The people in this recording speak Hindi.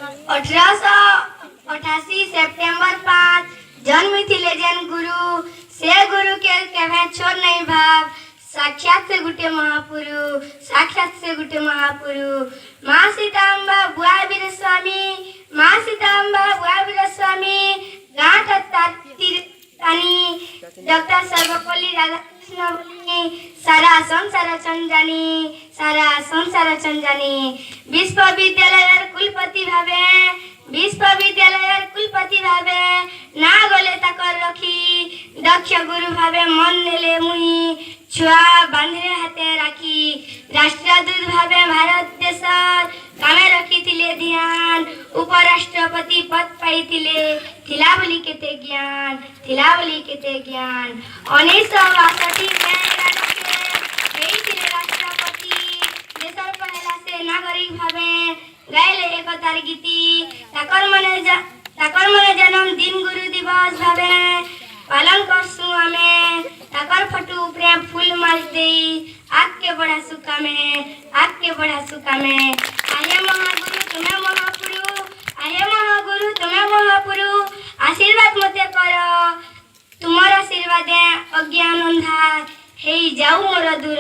1888 सेप्टेम्बर 5 जन्म थिले जेन गुरु से गुरु के केवे छोड़ नहीं भाव साक्षात से गुटे महापुरु साक्षात से गुटे महापुरु माँ सीताम्बा बुआ वीर स्वामी माँ सीताम्बा बुआ वीर स्वामी गाँठ तानी डॉक्टर सर्वपल्ली राधाकृष्ण बोली सारा संसार चंजानी विश्वविद्यालय कुलपति भावे ना गले तकर रखी दक्ष गुरु भावे मन नेले मुही छुआ बांधरे हाथे राखी राष्ट्रदूत भावे भारत देश कामे रखी थिले ध्यान उपराष्ट्रपति पद पाई थिला बोली केते ज्ञान 1962 में राष्ट्रपति देशर पहला से नागरिक भावे गाइले एकतार गीति ताकर मने जन्म दिन गुरु दिवस भावे पालन करसु आमे ताकर फटू उपरे फूल माल देई आग के बड़ा सुका में आये महागुरु तुम्हें महापुरु आशीर्वाद मते करो तुमर आशीर्वाद अज्ञान अंधार हेई जाऊ मोर दूर